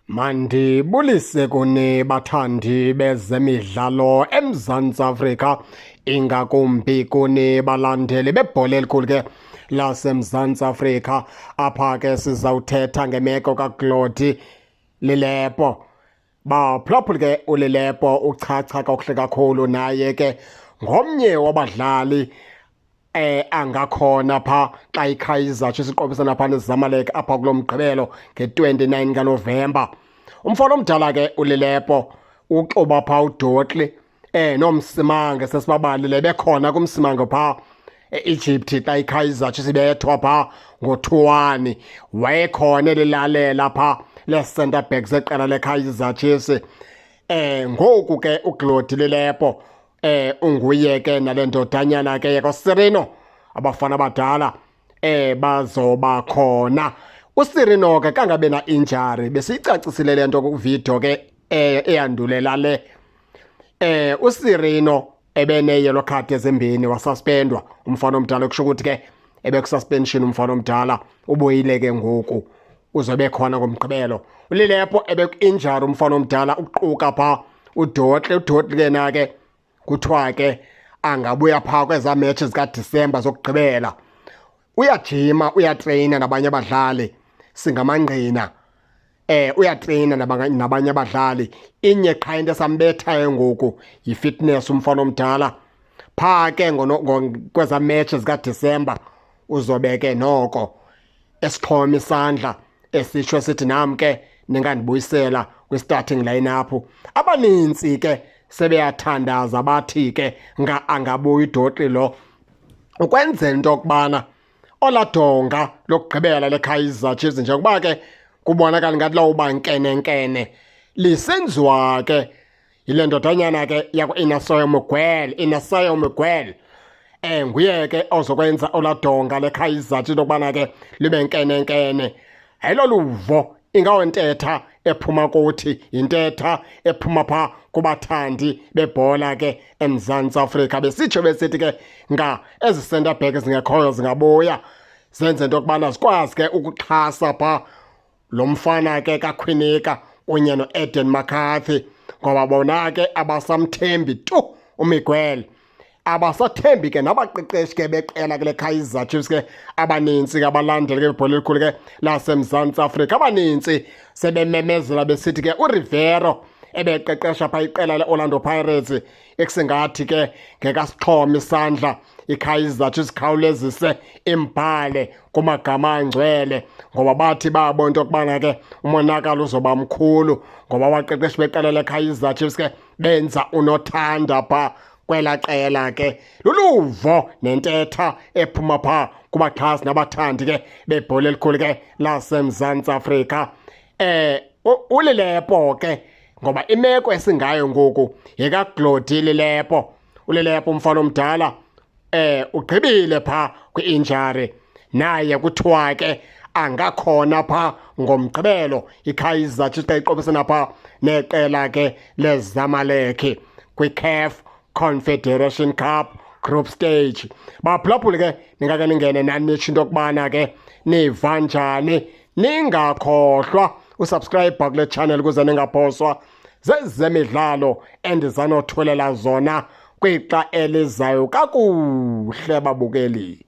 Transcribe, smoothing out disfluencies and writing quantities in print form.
Mandibulise kuni bathandi bezemidlalo eMzantsi Afrika, ingakumbi kuni balandeli bebhola elikhulu ke laseMzantsi Afrika. Apha ke sizawuthetha ngemeko kaGlodi Lilepo. Baphulaphuli ke uLilepo uchacha kakuhle kakhulu, naye ke ngomnye wabadlali angakhona pha xa iKaizer Chiefs isiqobisana phana neZamalek apha kulo mgqibelo nge-29 kaNovemba. Umfana omdala ke uLilepo uxuba pha uDotli nomsimange sesibabalile bekhona kumsimange pha e-Egypt xa iKaizer Chiefs ibethwa pha ngo-2-1. Wayekhona elilalela pha le-centre back zeqela leKaizer Chiefs. Ngoku ke uGlodi Lilepo unguye ke nale ndodanyana ke yakoSirino, abafana abadala bazoba khona. uSirino ke kangabe na injury besiyicacisile le nto kwividiyo ke eyandulela le. uSirino ebene-yellow card ezimbini wasuspendwa umfana omdala, kusho ukuthi ke ebekususpension umfana omdala, ubuyile ke ngoku uzobe khona ngomgqibelo. uLilepo ebeku-injury umfana omdala uquka pha uDotli ke na ke kuthiwa ke angabuya phaa kwezaa matches zikaDisemba zokugqibela. Uyajima, uyatreyina nabanye abadlali singamangqina. Uyatreyina nabanye abadlali. Inye qha into esambethayo ngoku yi-fitness umfana omdala. Phaa ke kwezaa matches zikaDisemba uzobe ke noko esixhoma isandla esitsho sithi nam ke ningandibuyisela kwi-starting line-up. Abanintsi ke sebeyathandaza bathi ke angabuyi uDotli lo, ukwenzela into yokubana ola donga lokugqibela leKaizer Chiefs njengokuba ke kubonakala ngathi lawuba nkenenkene lisenziwa ke yile ndodanyana ke yakwa-Inasayo Miguel. Nguye ke ozokwenza ola donga leKaizer Chiefs lokubana ke libe nkenenkene. Ayilo luvo ingawontetha ephuma kuthi, yintetha ephuma pha kubathandi bebhola ke eMzantsi Afrika. Besitsho besithi ke ezi centre back zingekhoyo zingabuya zenze into yokubana zikwazi ke ukuxhasa pha lo mfana ke kaKwinika kunye noEden McCarthy, ngoba bona ke abasamthembi tu uMiguel. Abasathembi ke nabaqeqeshi ke beqela ke leKaizer Chiefs ke abanintsi ke abalandeli ke bebhola elikhulu ke laseMzantsi Afrika. Abanintsi sebememezela besithi ke uRivero ebeqeqesha pha iqela leOrlando Pirates ekusengathi ke ngekasixhoma isandla iKaizer Chiefs khawulezise imbhale kumagama angcwele, ngoba bathi babona into yokubana ke umonakalo uzoba mkhulu, ngoba abaqeqeshi beqela leKaizer Chiefs ke benza unothanda pha kwela qela ke. Luluvo nentetha ephuma pha kubaxhasi nabathandi ke bebhola elikhulu ke laseMzantsi Afrika. uLilepo ke ngoba imeko esingayo ngoku yekaGlodi Lilepo. uLilepo umfana omdala ugqibile pha kwi-injury, naye kuthiwa ke angakhona pha ngomgqibelo iKaizer Chiefs xa iqobisana pha neqela ke leZamalek kwi-CAF Confederation Cup group stage. Baphulaphuli ke ningake ningene nanitsho into yokubana ke niva njani. Ningakhohlwa usubscribe kule channel ukuze ningaphoswa zezemidlalo endizanothulela zona kwixa elizayo kakuhle babukeli.